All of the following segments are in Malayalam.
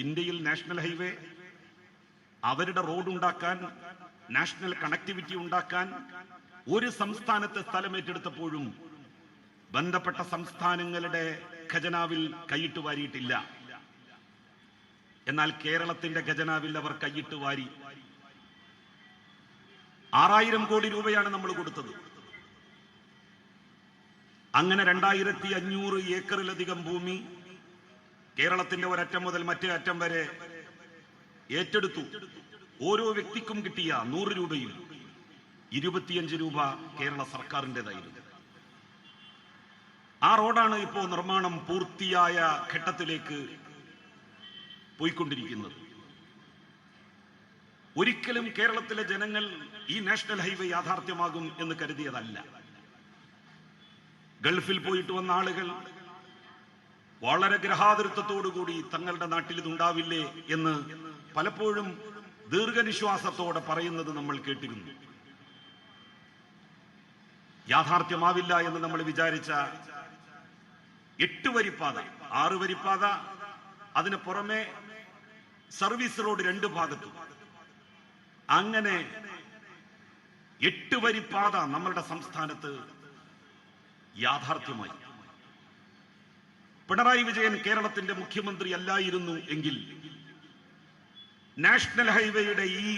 ഇന്ത്യയിൽ നാഷണൽ ഹൈവേ, അവരുടെ റോഡ് ഉണ്ടാക്കാൻ, നാഷണൽ കണക്ടിവിറ്റി ഉണ്ടാക്കാൻ ഒരു സംസ്ഥാനത്തെ സ്ഥലം ഏറ്റെടുത്തപ്പോഴും ബന്ധപ്പെട്ട സംസ്ഥാനങ്ങളുടെ ഖജനാവിൽ കൈയിട്ട് വാരിയിട്ടില്ല. എന്നാൽ കേരളത്തിന്റെ ഖജനാവിൽ അവർ കൈയിട്ട് വാരി. 6000 കോടി രൂപയാണ് നമ്മൾ കൊടുത്തത്. അങ്ങനെ 2500 ഏക്കറിലധികം ഭൂമി കേരളത്തിന്റെ ഒരറ്റം മുതൽ മറ്റേ അറ്റം വരെ ഏറ്റെടുത്തു. ഓരോ വ്യക്തിക്കും കിട്ടിയ 100 രൂപയിൽ 25 രൂപ കേരള സർക്കാരിൻ്റെതായിരുന്നു. ആ റോഡാണ് ഇപ്പോൾ നിർമ്മാണം പൂർത്തിയായ ഘട്ടത്തിലേക്ക് പോയിക്കൊണ്ടിരിക്കുന്നത്. ഒരിക്കലും കേരളത്തിലെ ജനങ്ങൾ ഈ നാഷണൽ ഹൈവേ യാഥാർത്ഥ്യമാകും എന്ന് കരുതിയതല്ല. ഗൾഫിൽ പോയിട്ട് വന്ന ആളുകൾ വളരെ ഗ്രഹാതുരത്വത്തോടുകൂടി തങ്ങളുടെ നാട്ടിൽ ഇതുണ്ടാവില്ലേ എന്ന് പലപ്പോഴും ദീർഘനിശ്വാസത്തോടെ പറയുന്നത് നമ്മൾ കേട്ടിരുന്നു. യാഥാർത്ഥ്യമാവില്ല എന്ന് നമ്മൾ വിചാരിച്ച 8 വരിപ്പാത, 6 വരിപ്പാത, അതിന് പുറമെ സർവീസ് റോഡ് 2 ഭാഗത്തും, അങ്ങനെ 8 വരിപ്പാത നമ്മളുടെ സംസ്ഥാനത്ത് യാഥാർത്ഥ്യമായി. പിണറായി വിജയൻ കേരളത്തിന്റെ മുഖ്യമന്ത്രി അല്ലായിരുന്നു എങ്കിൽ നാഷണൽ ഹൈവേയുടെ ഈ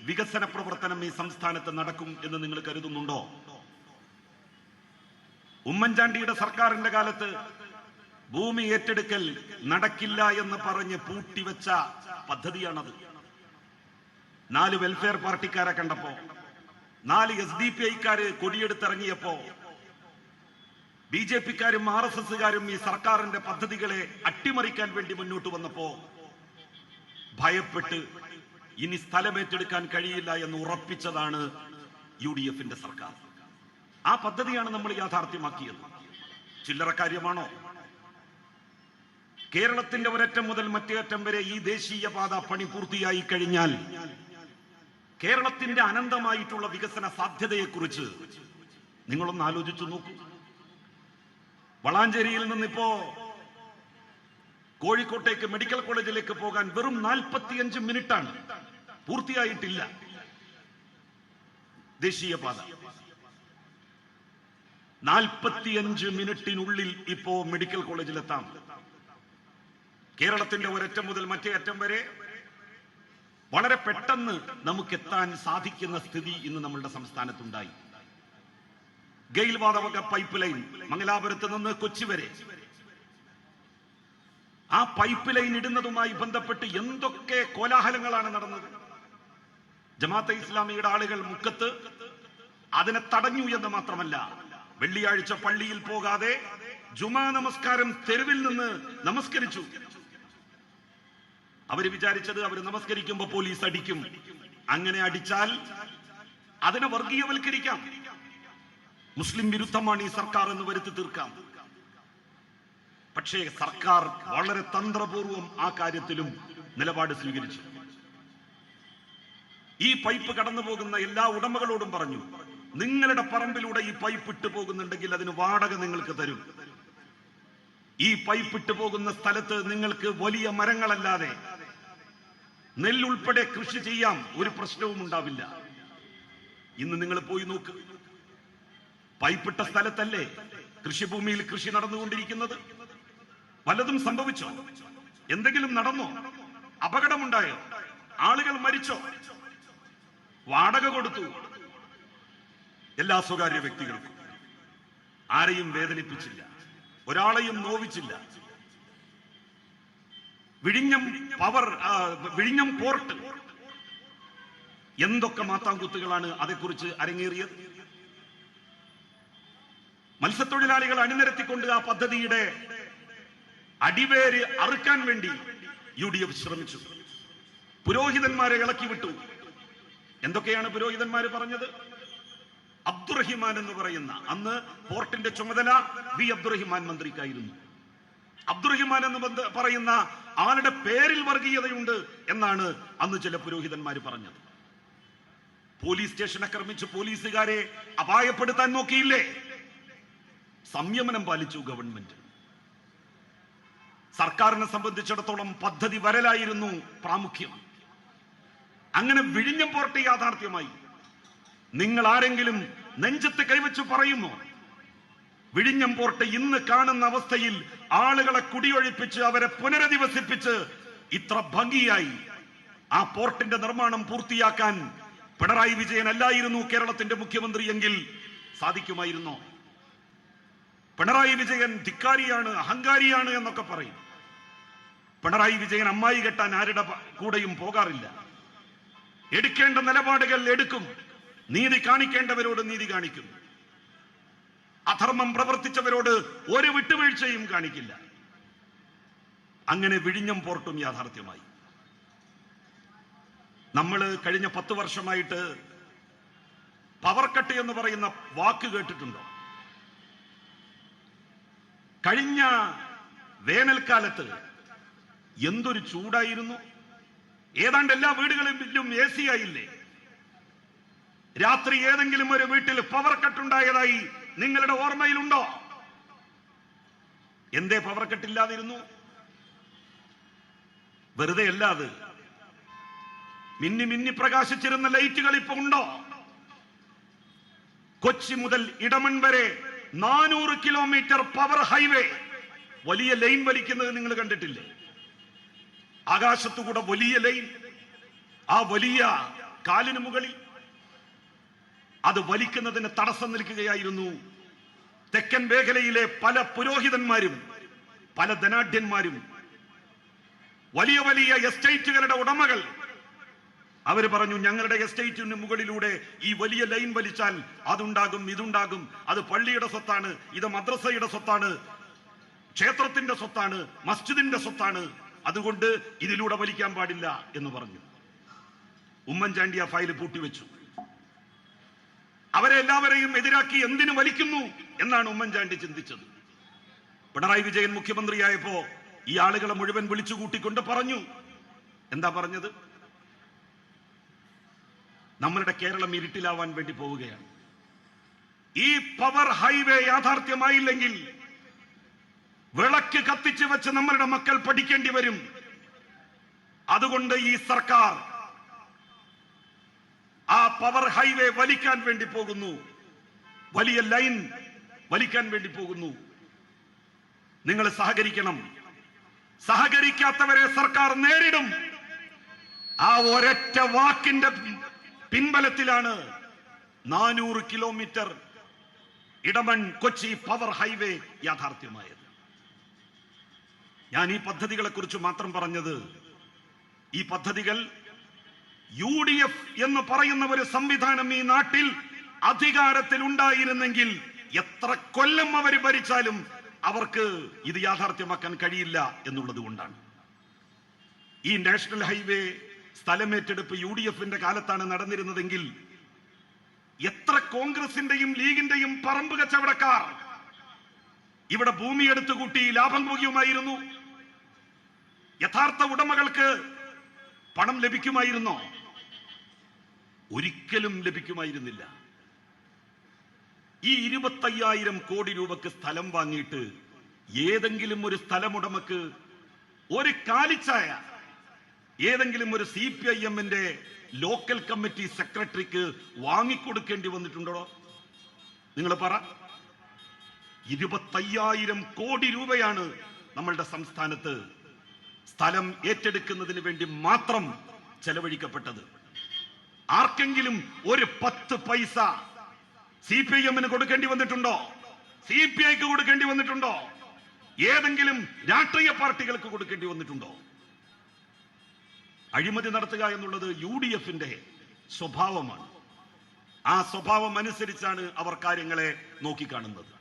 വികസന പ്രവർത്തനം ഈ സംസ്ഥാനത്ത് നടക്കും എന്ന് നിങ്ങൾ കരുതുന്നുണ്ടോ? ഉമ്മൻചാണ്ടിയുടെ സർക്കാരിന്റെ കാലത്ത് ഭൂമി ഏറ്റെടുക്കൽ നടക്കില്ല എന്ന് പറഞ്ഞ് പൂട്ടിവെച്ച പദ്ധതിയാണത്. 4 വെൽഫെയർ പാർട്ടിക്കാരെ കണ്ടപ്പോ, 4 SDPIക്കാര് കൊടിയെടുത്തിറങ്ങിയപ്പോ, BJPക്കാരും RSSകാരും ഈ സർക്കാരിന്റെ പദ്ധതികളെ അട്ടിമറിക്കാൻ വേണ്ടി മുന്നോട്ട് വന്നപ്പോ ഭയപ്പെട്ട് ഇനി സ്ഥലമേറ്റെടുക്കാൻ കഴിയില്ല എന്ന് ഉറപ്പിച്ചതാണ് UDFന്റെ സർക്കാർ. ആ പദ്ധതിയാണ് നമ്മൾ യാഥാർത്ഥ്യമാക്കിയത്. ചില്ലറ കാര്യമാണോ? കേരളത്തിന്റെ ഒരറ്റം മുതൽ മറ്റേ അറ്റം വരെ ഈ ദേശീയപാത പണി പൂർത്തിയായി കഴിഞ്ഞാൽ കേരളത്തിന്റെ അനന്തമായിട്ടുള്ള വികസന സാധ്യതയെക്കുറിച്ച് നിങ്ങളൊന്ന് ആലോചിച്ചു നോക്കൂ. വളാഞ്ചേരിയിൽ നിന്നിപ്പോ കോഴിക്കോട്ടേക്ക് മെഡിക്കൽ കോളേജിലേക്ക് പോകാൻ വെറും 45 മിനിറ്റാണ്. പൂർത്തിയായിട്ടില്ല ദേശീയപാത. 45 മിനിറ്റിനുള്ളിൽ ഇപ്പോ മെഡിക്കൽ കോളേജിലെത്താം. കേരളത്തിന്റെ ഒരറ്റം മുതൽ മറ്റേ അറ്റം വരെ വളരെ പെട്ടെന്ന് നമുക്ക് എത്താൻ സാധിക്കുന്ന സ്ഥിതി ഇന്ന് നമ്മളുടെ സംസ്ഥാനത്തുണ്ടായി. ഗെയിൽ വാതക പൈപ്പ് ലൈൻ മംഗലാപുരത്ത് നിന്ന് കൊച്ചി വരെ, ആ പൈപ്പ് ലൈൻ ഇടുന്നതുമായി ബന്ധപ്പെട്ട് എന്തൊക്കെ കോലാഹലങ്ങളാണ് നടന്നത്. ജമാഅത്തെ ഇസ്ലാമിയുടെ ആളുകൾ മുക്കത്ത് അതിനെ തടഞ്ഞു എന്ന് മാത്രമല്ല, വെള്ളിയാഴ്ച പള്ളിയിൽ പോകാതെ ജുമാ നമസ്കാരം തെരുവിൽ നിന്ന് നമസ്കരിച്ചു. അവര് വിചാരിച്ചത് അവർ നമസ്കരിക്കുമ്പോ പോലീസ് അടിക്കും, അങ്ങനെ അടിച്ചാൽ അതിനെ വർഗീയവൽക്കരിക്കാം, മുസ്ലിം വിരുദ്ധമാണ് ഈ സർക്കാർ എന്ന് വരുത്തി തീർക്കാം. പക്ഷേ സർക്കാർ വളരെ തന്ത്രപൂർവം ആ കാര്യത്തിലും നിലപാട് സ്വീകരിച്ചു. ഈ പൈപ്പ് കടന്നു പോകുന്ന എല്ലാ ഉടമകളോടും പറഞ്ഞു, നിങ്ങളുടെ പറമ്പിലൂടെ ഈ പൈപ്പ് ഇട്ട് പോകുന്നുണ്ടെങ്കിൽ അതിന് വാടക നിങ്ങൾക്ക് തരും. ഈ പൈപ്പ് ഇട്ട് പോകുന്ന സ്ഥലത്ത് നിങ്ങൾക്ക് വലിയ മരങ്ങളല്ലാതെ നെല്ലുൾപ്പെടെ കൃഷി ചെയ്യാം, ഒരു പ്രശ്നവും ഉണ്ടാവില്ല. ഇന്ന് നിങ്ങൾ പോയി നോക്ക്, പൈപ്പിട്ട സ്ഥലത്തല്ലേ കൃഷിഭൂമിയിൽ കൃഷി നടന്നുകൊണ്ടിരിക്കുന്നത്. വല്ലതും സംഭവിച്ചോ? എന്തെങ്കിലും നടന്നോ? അപകടമുണ്ടായോ? ആളുകൾ മരിച്ചോ? വാടക കൊടുത്തു എല്ലാ സ്വകാര്യ വ്യക്തികൾക്കും. ആരെയും വേദനിപ്പിച്ചില്ല, ഒരാളെയും നോവിച്ചില്ല. വിഴിഞ്ഞം പോർട്ട്, എന്തൊക്കെ മാത്താങ്കുത്തുകളാണ് അതേക്കുറിച്ച് അരങ്ങേറിയത്. മത്സ്യത്തൊഴിലാളികൾ അണിനിരത്തിക്കൊണ്ട് ആ പദ്ധതിയുടെ അടിവേര് അറുക്കാൻ വേണ്ടി UDF ശ്രമിച്ചു. പുരോഹിതന്മാരെ ഇളക്കി വിട്ടു. എന്തൊക്കെയാണ് പുരോഹിതന്മാര് പറഞ്ഞത്? അബ്ദുറഹിമാൻ എന്ന് പറയുന്ന, അന്ന് പോർട്ടിന്റെ ചുമതല വി അബ്ദുറഹിമാൻ മന്ത്രിക്കായിരുന്നു. അബ്ദുറഹിമാൻ എന്ന് പറയുന്ന ആളുടെ പേരിൽ വർഗീയതയുണ്ട് എന്നാണ് അന്ന് ചില പുരോഹിതന്മാർ പറഞ്ഞത്. പോലീസ് സ്റ്റേഷൻ ആക്രമിച്ച് പോലീസുകാരെ അപായപ്പെടുത്താൻ നോക്കിയില്ലേ? സംയമനം പാലിച്ചു ഗവൺമെന്റ്. സർക്കാരിനെ സംബന്ധിച്ചിടത്തോളം പദ്ധതി വരലായിരുന്നു പ്രാമുഖ്യം. അങ്ങനെ വിഴിഞ്ഞം പോർട്ട് യാഥാർത്ഥ്യമായി. നിങ്ങൾ ആരെങ്കിലും നെഞ്ചത്ത് കൈവച്ചു പറയുമോ വിഴിഞ്ഞം പോർട്ട് ഇന്ന് കാണുന്ന അവസ്ഥയിൽ ആളുകളെ കുടിയൊഴിപ്പിച്ച് അവരെ പുനരധിവസിപ്പിച്ച് ഇത്ര ഭംഗിയായി ആ പോർട്ടിന്റെ നിർമ്മാണം പൂർത്തിയാക്കാൻ പിണറായി വിജയൻ അല്ലായിരുന്നു കേരളത്തിന്റെ മുഖ്യമന്ത്രി എങ്കിൽ സാധിക്കുമായിരുന്നോ? പിണറായി വിജയൻ ധിക്കാരിയാണ്, അഹങ്കാരിയാണ് എന്നൊക്കെ പറയും. പിണറായി വിജയൻ അമ്മായി കെട്ടാൻ ആരുടെ കൂടെയും പോകാറില്ല. എടുക്കേണ്ട നിലപാടുകൾ എടുക്കും, നീതി കാണിക്കേണ്ടവരോട് നീതി കാണിക്കും, അധർമ്മം പ്രവർത്തിച്ചവരോട് ഒരു വിട്ടുവീഴ്ചയും കാണിക്കില്ല. അങ്ങനെ വിഴിഞ്ഞം പോർട്ടും യാഥാർത്ഥ്യമായി. നമ്മൾ കഴിഞ്ഞ 10 വർഷമായിട്ട് പവർ കട്ട് എന്ന് പറയുന്ന വാക്ക് കേട്ടിട്ടുണ്ടോ? കഴിഞ്ഞ വേനൽക്കാലത്ത് എന്തൊരു ചൂടായിരുന്നു. ഏതാണ്ട് എല്ലാ വീടുകളിലും AC ആയില്ലേ? രാത്രി ഏതെങ്കിലും ഒരു വീട്ടിൽ പവർ കട്ടുണ്ടായതായി നിങ്ങളുടെ ഓർമ്മയിലുണ്ടോ? എന്തേ പവർ കട്ടില്ലാതിരുന്നു? വെറുതെ അല്ലാതെ മിന്നി മിന്നി പ്രകാശിച്ചിരുന്ന ലൈറ്റുകൾ ഇപ്പൊ ഉണ്ടോ? കൊച്ചി മുതൽ ഇടമൺ വരെ 400 കിലോമീറ്റർ പവർ ഹൈവേ വലിയ ലൈൻ വലിക്കുന്നത് നിങ്ങൾ കണ്ടിട്ടില്ലേ? ആകാശത്തുകൂടെ വലിയ ലൈൻ, ആ വലിയ കാലിന് മുകളിൽ അത് വലിക്കുന്നതിന് തടസ്സം നിൽക്കുകയായിരുന്നു തെക്കൻ മേഖലയിലെ പല പുരോഹിതന്മാരും പല ധനാഢ്യന്മാരും വലിയ വലിയ എസ്റ്റേറ്റുകളുടെ ഉടമകൾ. അവര് പറഞ്ഞു, ഞങ്ങളുടെ എസ്റ്റേറ്റിന് മുകളിലൂടെ ഈ വലിയ ലൈൻ വലിച്ചാൽ അതുണ്ടാകും, ഇതുണ്ടാകും, അത് പള്ളിയുടെ സ്വത്താണ്, ഇത് മദ്രസയുടെ സ്വത്താണ്, ക്ഷേത്രത്തിന്റെ സ്വത്താണ്, മസ്ജിദിന്റെ സ്വത്താണ്, അതുകൊണ്ട് ഇതിലൂടെ വലിക്കാൻ പാടില്ല എന്ന് പറഞ്ഞു. ഉമ്മൻചാണ്ടി ആ ഫയൽ പൂട്ടിവെച്ചു. അവരെ എല്ലാവരെയും എതിരാക്കി എന്തിനു വലിക്കുന്നു എന്നാണ് ഉമ്മൻചാണ്ടി ചിന്തിച്ചത്. പിണറായി വിജയൻ മുഖ്യമന്ത്രിയായപ്പോ ഈ ആളുകളെ മുഴുവൻ വിളിച്ചു കൂട്ടിക്കൊണ്ട് പറഞ്ഞു. എന്താ പറഞ്ഞത്? നമ്മളുടെ കേരളം ഇരുട്ടിലാവാൻ വേണ്ടി പോവുകയാണ്. ഈ പവർ ഹൈവേ യാഥാർത്ഥ്യമായില്ലെങ്കിൽ വിളക്ക് കത്തിച്ചു വെച്ച് നമ്മളുടെ മക്കൾ പഠിക്കേണ്ടി വരും. അതുകൊണ്ട് ഈ സർക്കാർ ആ പവർ ഹൈവേ വലിക്കാൻ വേണ്ടി പോകുന്നു, വലിയ ലൈൻ വലിക്കാൻ വേണ്ടി പോകുന്നു. നിങ്ങൾ സഹകരിക്കണം. സഹകരിക്കാത്തവരെ സർക്കാർ നേരിടും. ആ ഒരൊറ്റ വാക്കിന്റെ പിൻബലത്തിലാണ് 400 kilometre Idamon Kochi power highway യാഥാർത്ഥ്യമായത്. ഞാൻ ഈ പദ്ധതികളെ കുറിച്ച് മാത്രം പറഞ്ഞത്, ഈ പദ്ധതികൾ UDF എന്ന് പറയുന്ന ഒരു സംവിധാനം ഈ നാട്ടിൽ അധികാരത്തിൽ ഉണ്ടായിരുന്നെങ്കിൽ എത്ര കൊല്ലം അവർ ഭരിച്ചാലും അവർക്ക് ഇത് യാഥാർത്ഥ്യമാക്കാൻ കഴിയില്ല എന്നുള്ളത് കൊണ്ടാണ്. ഈ നാഷണൽ ഹൈവേ സ്ഥലമേറ്റെടുപ്പ് UDF-ന്റെ കാലത്താണ് നടന്നിരുന്നതെങ്കിൽ എത്ര കോൺഗ്രസിന്റെയും ലീഗിന്റെയും പറമ്പ് കച്ചവടക്കാർ ഇവിടെ ഭൂമി എടുത്തുകൂട്ടി ലാഭം പോകുമായിരുന്നു. യഥാർത്ഥ ഉടമകൾക്ക് പണം ലഭിക്കുമായിരുന്നോ? ഒരിക്കലും ലഭിക്കുമായിരുന്നില്ല. ഈ 25,000 കോടി രൂപക്ക് സ്ഥലം വാങ്ങിയിട്ട് ഏതെങ്കിലും ഒരു സ്ഥലമുടമക്ക് ഒരു കാലിച്ചായ ഏതെങ്കിലും ഒരു CPIM-ന്റെ ലോക്കൽ കമ്മിറ്റി സെക്രട്ടറിക്ക് വാങ്ങിക്കൊടുക്കേണ്ടി വന്നിട്ടുണ്ടോ? നിങ്ങൾ പറ. 25,000 കോടി രൂപയാണ് നമ്മളുടെ സംസ്ഥാനത്ത് സ്ഥലം ഏറ്റെടുക്കുന്നതിന് വേണ്ടി മാത്രം ചെലവഴിക്കപ്പെട്ടത്. ആർക്കെങ്കിലും ഒരു 10 പൈസ CPIM-ന് കൊടുക്കേണ്ടി വന്നിട്ടുണ്ടോ? CPI-ക്ക് കൊടുക്കേണ്ടി വന്നിട്ടുണ്ടോ? ഏതെങ്കിലും രാഷ്ട്രീയ പാർട്ടികൾക്ക് കൊടുക്കേണ്ടി വന്നിട്ടുണ്ടോ? അഴിമതി നടത്തുക എന്നുള്ളത് UDF-ന്റെ സ്വഭാവമാണ്. ആ സ്വഭാവം അനുസരിച്ചാണ് അവർ കാര്യങ്ങളെ നോക്കിക്കാണുന്നത്.